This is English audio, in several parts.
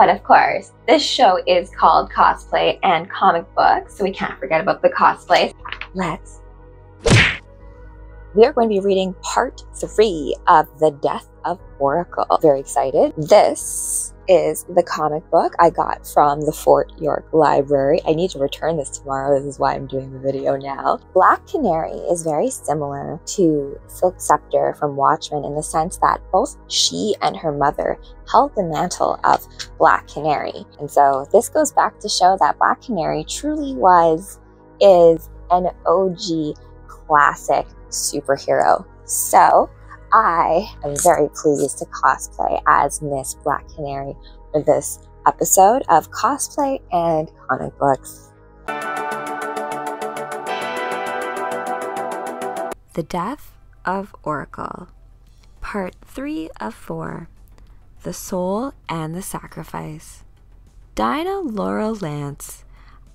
But of course, this show is called Cosplay and Comic Books, so we can't forget about the cosplays. We are going to be reading part 3 of The Death of Oracle. Very excited. This is the comic book I got from the Fort York Library. I need to return this tomorrow. This is why I'm doing the video now. Black Canary is very similar to Silk Scepter from Watchmen in the sense that both she and her mother held the mantle of Black Canary. And so this goes back to show that Black Canary truly is an OG classic superhero. So I am very pleased to cosplay as Miss Black Canary for this episode of Cosplay and Comic Books. The Death of Oracle, Part 3 of 4, The Soul and the Sacrifice. Dinah Lance,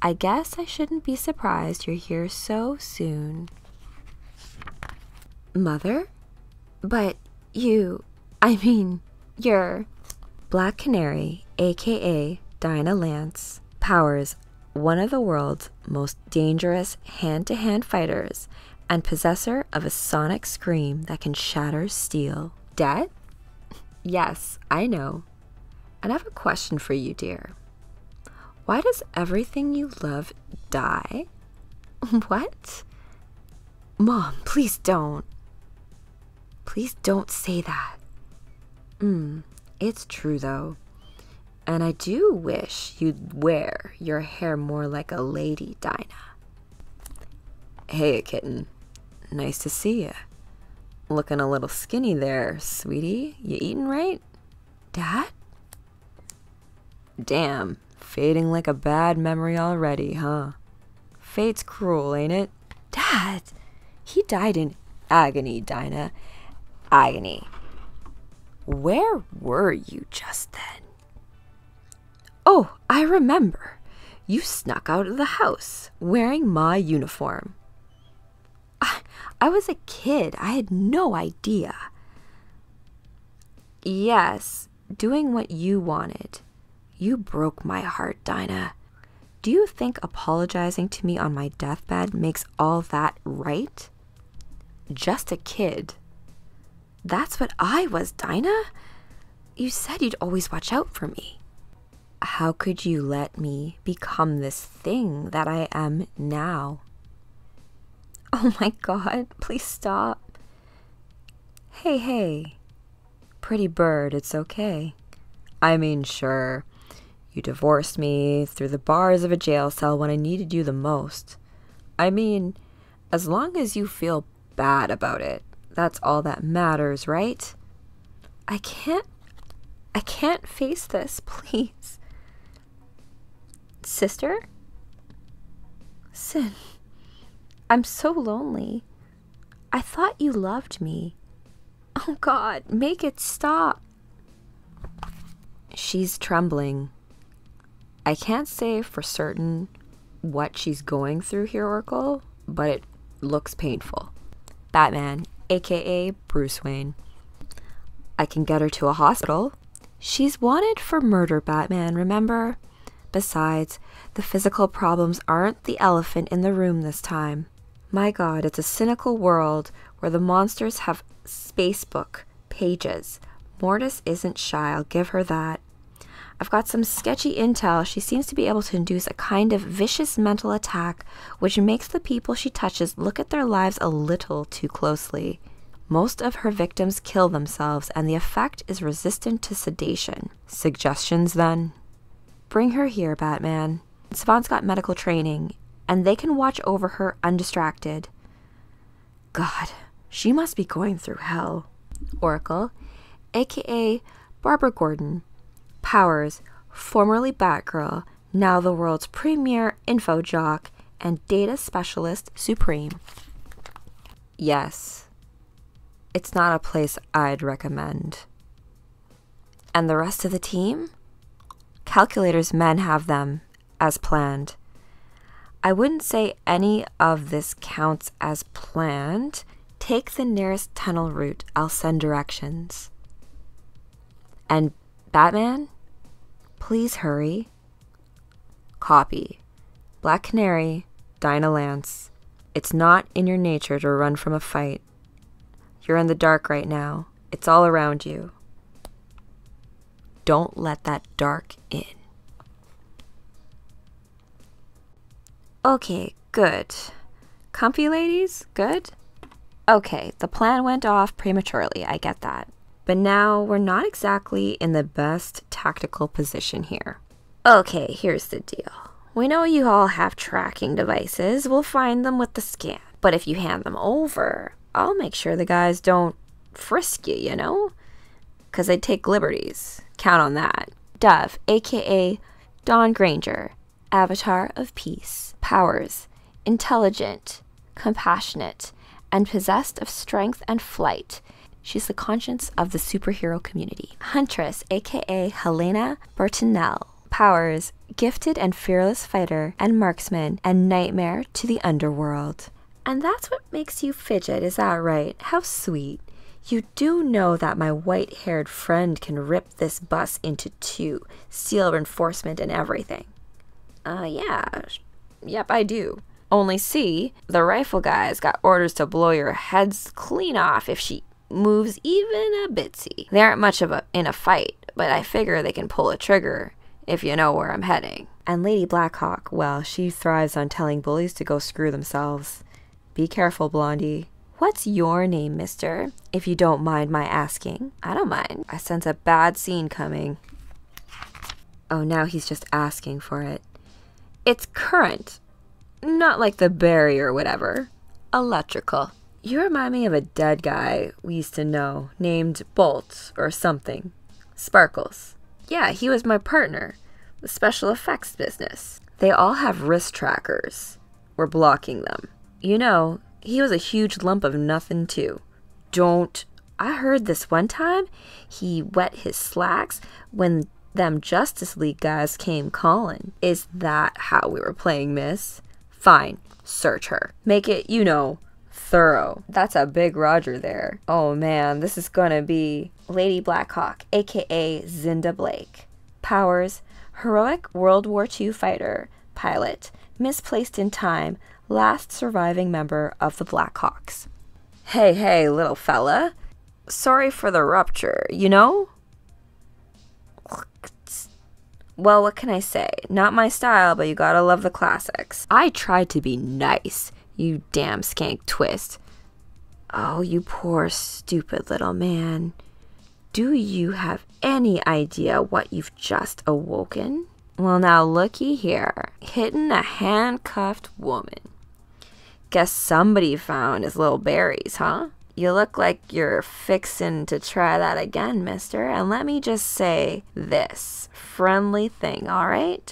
I guess I shouldn't be surprised you're here so soon. Mother? But you're Black Canary, aka Dinah Lance, powers one of the world's most dangerous hand-to-hand fighters and possessor of a sonic scream that can shatter steel. Dead? Yes, I know. And I have a question for you, dear. Why does everything you love die? What? Mom, please don't. Please don't say that. It's true though. And I do wish you'd wear your hair more like a lady, Dinah. Hey, kitten. Nice to see ya. Looking a little skinny there, sweetie. You eating right? Dad? Damn, fading like a bad memory already, huh? Fate's cruel, ain't it? Dad! He died in agony, Dinah. Agony. Where were you just then? Oh, I remember. You snuck out of the house wearing my uniform. I was a kid. I had no idea. Yes, doing what you wanted. You broke my heart, Dinah. Do you think apologizing to me on my deathbed makes all that right? Just a kid. That's what I was, Dinah. You said you'd always watch out for me. How could you let me become this thing that I am now? Oh my God, please stop. Hey, pretty bird, it's okay. I mean, sure, you divorced me through the bars of a jail cell when I needed you the most. I mean, as long as you feel bad about it, that's all that matters, right? I can't face this, please. Sister? Sin, I'm so lonely. I thought you loved me. Oh God, make it stop. She's trembling. I can't say for certain what she's going through here, Oracle, but it looks painful. Batman, aka Bruce Wayne. I can get her to a hospital. She's wanted for murder, Batman, remember? Besides, the physical problems aren't the elephant in the room this time. My God, it's a cynical world where the monsters have spacebook pages. Mortis isn't shy, I'll give her that. I've got some sketchy intel. She seems to be able to induce a kind of vicious mental attack which makes the people she touches look at their lives a little too closely. Most of her victims kill themselves and the effect is resistant to sedation. Suggestions then? Bring her here, Batman. Savant's got medical training and they can watch over her undistracted. God, she must be going through hell. Oracle, aka Barbara Gordon. Powers, formerly Batgirl, now the world's premier info jock and data specialist supreme. Yes, it's not a place I'd recommend. And the rest of the team? Calculator's men have them, as planned. I wouldn't say any of this counts as planned. Take the nearest tunnel route, I'll send directions. And Batman? Please hurry. Copy. Black Canary, Dinah Lance. It's not in your nature to run from a fight. You're in the dark right now. It's all around you. Don't let that dark in. Okay, good. Comfy, ladies? Good? Okay, the plan went off prematurely, I get that. But now we're not exactly in the best tactical position here. Okay, here's the deal. We know you all have tracking devices. We'll find them with the scan. But if you hand them over, I'll make sure the guys don't frisk you, you know? 'Cause they take liberties. Count on that. Dove, aka Dawn Granger, Avatar of Peace. Powers: intelligent, compassionate, and possessed of strength and flight. She's the conscience of the superhero community. Huntress, aka Helena Bertinel. Powers: gifted and fearless fighter and marksman and nightmare to the underworld. And that's what makes you fidget, is that right? How sweet. You do know that my white-haired friend can rip this bus into two, steel reinforcement and everything. Yeah. Yep, I do. Only see, the rifle guy's got orders to blow your heads clean off if she moves even a bitsy. They aren't much in a fight, but I figure they can pull a trigger if you know where I'm heading. And Lady Blackhawk, well, she thrives on telling bullies to go screw themselves. Be careful, Blondie. What's your name, mister, if you don't mind my asking? I don't mind. I sense a bad scene coming. Oh, now he's just asking for it. It's current. Not like the berry or whatever. Electrical. You remind me of a dead guy we used to know, named Bolt or something. Sparkles. Yeah, he was my partner. The special effects business. They all have wrist trackers. We're blocking them. You know, he was a huge lump of nothing too. I heard this one time he wet his slacks when them Justice League guys came calling. Is that how we were playing, miss? Fine, search her. Make it, you know, thorough. That's a big Roger there. Oh man, this is gonna be Lady Blackhawk, aka Zinda Blake. Powers: heroic World War II fighter, pilot, misplaced in time, last surviving member of the Blackhawks. Hey, little fella. Sorry for the rupture, you know? Well, what can I say? Not my style, but you gotta love the classics. I tried to be nice, you damn skank twist. Oh, you poor, stupid little man. Do you have any idea what you've just awoken? Well, now looky here. Hitting a handcuffed woman. Guess somebody found his little berries, huh? You look like you're fixin' to try that again, mister. And let me just say this friendly thing, all right?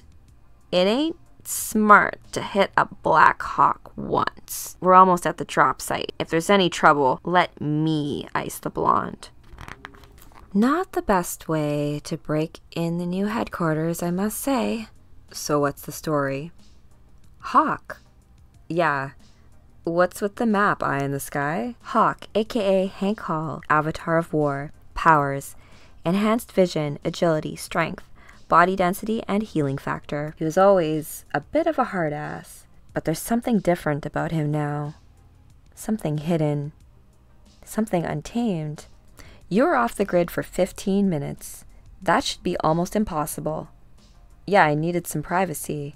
It ain't smart to hit a Black Hawk once. We're almost at the drop site. If there's any trouble, let me ice the blonde. Not the best way to break in the new headquarters, I must say. So what's the story? Hawk. Yeah. What's with the map, eye in the sky? Hawk, aka Hank Hall, Avatar of War. Powers: enhanced vision, agility, strength, body density, and healing factor. He was always a bit of a hard ass, but there's something different about him now. Something hidden. Something untamed. You were off the grid for 15 minutes. That should be almost impossible. Yeah, I needed some privacy.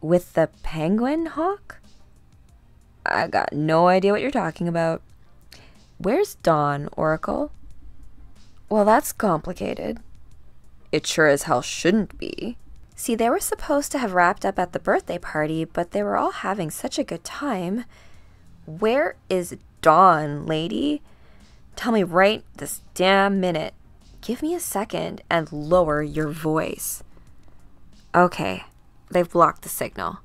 With the penguin, Hawk? I got no idea what you're talking about. Where's Dawn, Oracle? Well, that's complicated. It sure as hell shouldn't be. See, they were supposed to have wrapped up at the birthday party, but they were all having such a good time. Where is Dawn, lady? Tell me right this damn minute. Give me a second and lower your voice. Okay, they've blocked the signal.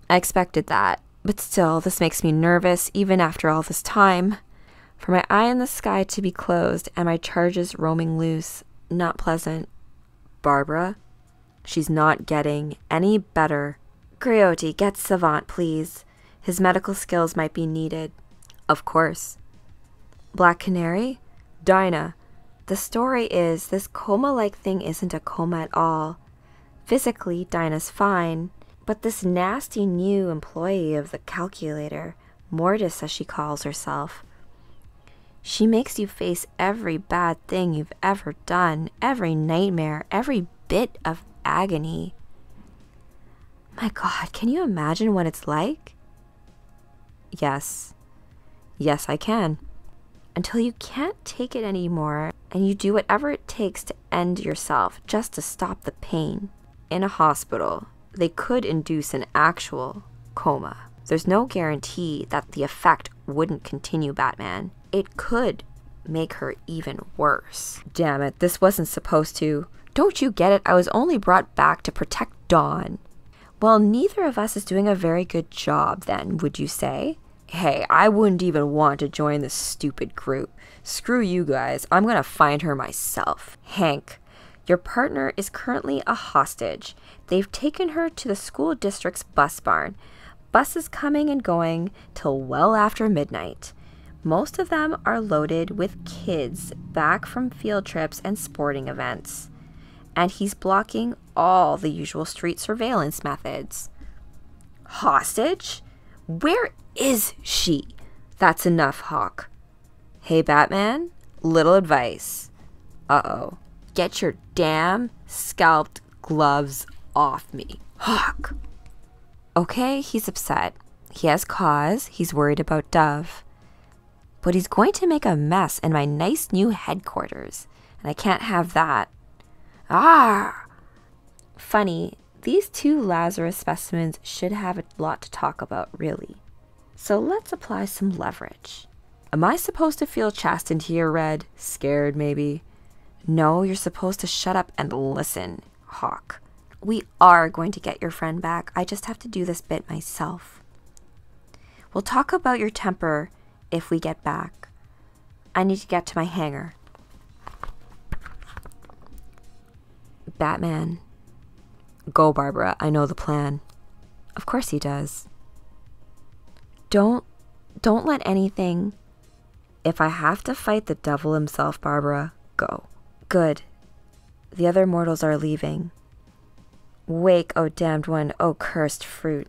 I expected that. But still, this makes me nervous, even after all this time. For my eye in the sky to be closed and my charges roaming loose, not pleasant. Barbara? She's not getting any better. Griotti, get Savant, please. His medical skills might be needed. Of course. Black Canary? Dinah, The story is this coma-like thing isn't a coma at all. Physically, Dinah's fine, but this nasty new employee of the calculator, Mortis as she calls herself, she makes you face every bad thing you've ever done, every nightmare, every bit of agony. My God, can you imagine what it's like? Yes. Yes, I can. Until you can't take it anymore and you do whatever it takes to end yourself just to stop the pain. In a hospital, they could induce an actual coma. There's no guarantee that the effect wouldn't continue, Batman. It could make her even worse. Damn it, this wasn't supposed to. Don't you get it? I was only brought back to protect Dawn. Well, neither of us is doing a very good job then, would you say? Hey, I wouldn't even want to join this stupid group. Screw you guys, I'm gonna find her myself. Hank, your partner is currently a hostage. They've taken her to the school district's bus barn. Buses coming and going till well after midnight. Most of them are loaded with kids back from field trips and sporting events. And he's blocking all the usual street surveillance methods. Hostage? Where is she? That's enough, Hawk. Hey, Batman, little advice. Uh-oh. Get your damn scalped gloves off me, Hawk. Okay, he's upset. He has cause. He's worried about Dove. But he's going to make a mess in my nice new headquarters, and I can't have that. Ah! Funny, these two Lazarus specimens should have a lot to talk about, really. So let's apply some leverage. Am I supposed to feel chastened here, Red? Scared, maybe? No, you're supposed to shut up and listen, Hawk. We are going to get your friend back. I just have to do this bit myself. We'll talk about your temper if we get back. I need to get to my hangar. Batman. Go, Barbara. I know the plan. Of course he does. Don't let anything... If I have to fight the devil himself, Barbara, go. Good. The other mortals are leaving. Wake, oh damned one, oh cursed fruit.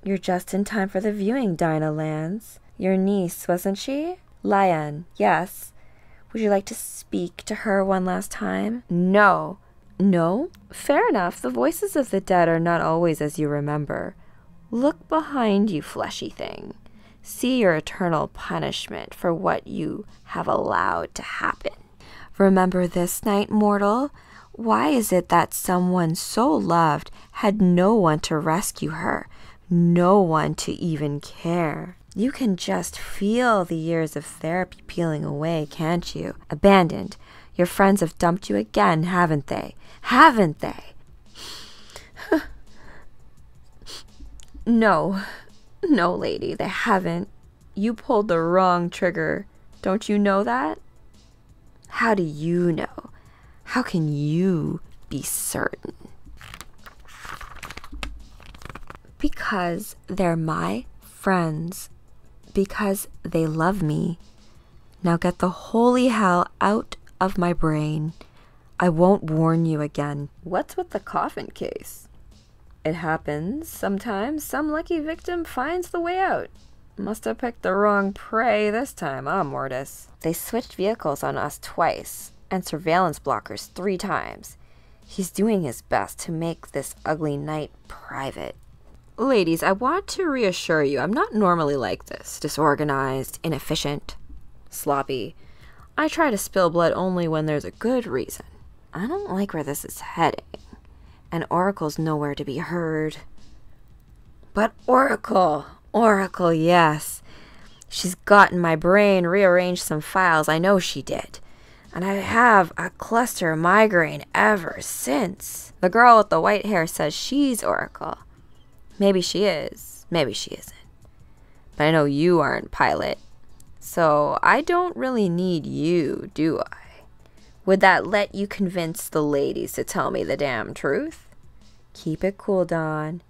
You're just in time for the viewing, Dinah Lance. Your niece, wasn't she? Lian, yes. Would you like to speak to her one last time? No. No? Fair enough. The voices of the dead are not always as you remember. Look behind you, fleshy thing. See your eternal punishment for what you have allowed to happen. Remember this night, mortal? Why is it that someone so loved had no one to rescue her? No one to even care? You can just feel the years of therapy peeling away, can't you? Abandoned. Your friends have dumped you again, haven't they? Haven't they? No, lady, they haven't. You pulled the wrong trigger. Don't you know that? How do you know? How can you be certain? Because they're my friends. Because they love me. Now get the holy hell out of my brain. I won't warn you again. What's with the coffin case? It happens. Sometimes some lucky victim finds the way out. Must have picked the wrong prey this time, Mortis? They switched vehicles on us twice, and surveillance blockers 3 times. He's doing his best to make this ugly night private. Ladies, I want to reassure you, I'm not normally like this. Disorganized, inefficient, sloppy. I try to spill blood only when there's a good reason. I don't like where this is heading. And Oracle's nowhere to be heard. But Oracle, yes. She's gotten my brain, rearranged some files, I know she did. And I have a cluster migraine ever since. The girl with the white hair says she's Oracle. Maybe she is, maybe she isn't. But I know you aren't, Pilot. So I don't really need you, do I? Would that let you convince the ladies to tell me the damn truth? Keep it cool, Dawn.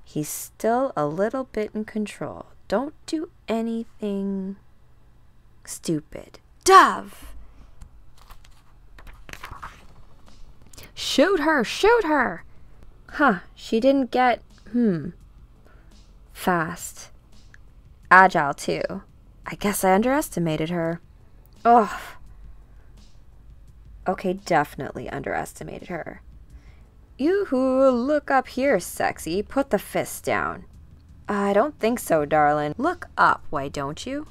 He's still a little bit in control. Don't do anything stupid. Dove! Shoot her! Shoot her! Huh, she didn't get, fast. Agile, too. I guess I underestimated her. Ugh. Okay, definitely underestimated her. Yoo-hoo, look up here, sexy. Put the fist down. I don't think so, darling. Look up, why don't you?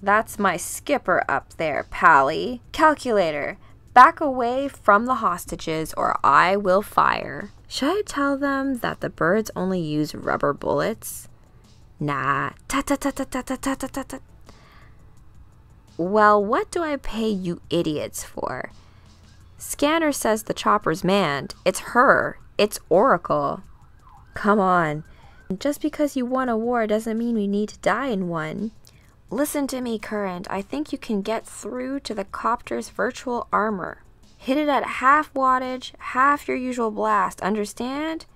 That's my skipper up there, Pally. Calculator, back away from the hostages or I will fire. Should I tell them that the birds only use rubber bullets? Nah. Ta-ta-ta-ta-ta-ta-ta-ta-ta. Well, what do I pay you idiots for? Scanner says the chopper's manned. It's her. It's Oracle. Come on. Just because you won a war doesn't mean we need to die in one. Listen to me, Current. I think you can get through to the copter's virtual armor. Hit it at half wattage, half your usual blast. Understand?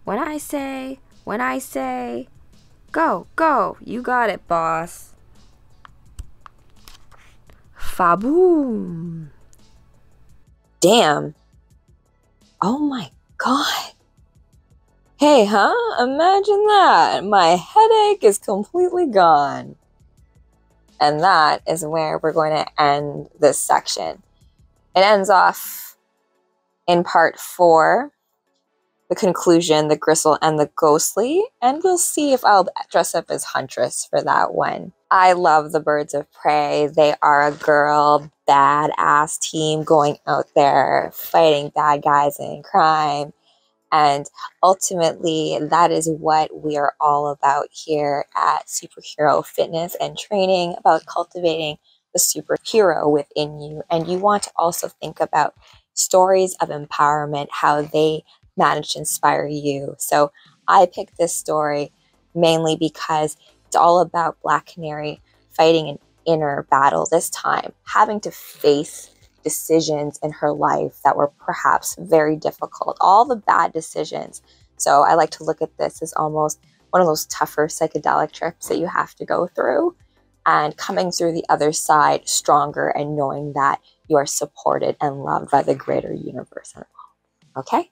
When I say, go, go. You got it, boss. Faboom. Damn. Oh my god. Hey, huh? Imagine that. My headache is completely gone. And that is where we're going to end this section. It ends off in part 4, the conclusion, the gristle, and the ghostly. And we'll see if I'll dress up as Huntress for that one. I love the Birds of Prey. They are a girl badass team going out there fighting bad guys and crime. And ultimately, that is what we are all about here at Superhero Fitness and Training, about cultivating the superhero within you. And you want to also think about stories of empowerment, how they manage to inspire you. So I picked this story mainly because it's all about Black Canary fighting an inner battle, this time having to face decisions in her life that were perhaps very difficult, all the bad decisions. So I like to look at this as almost one of those tougher psychedelic trips that you have to go through, and coming through the other side stronger and knowing that you are supported and loved by the greater universe and world. Okay?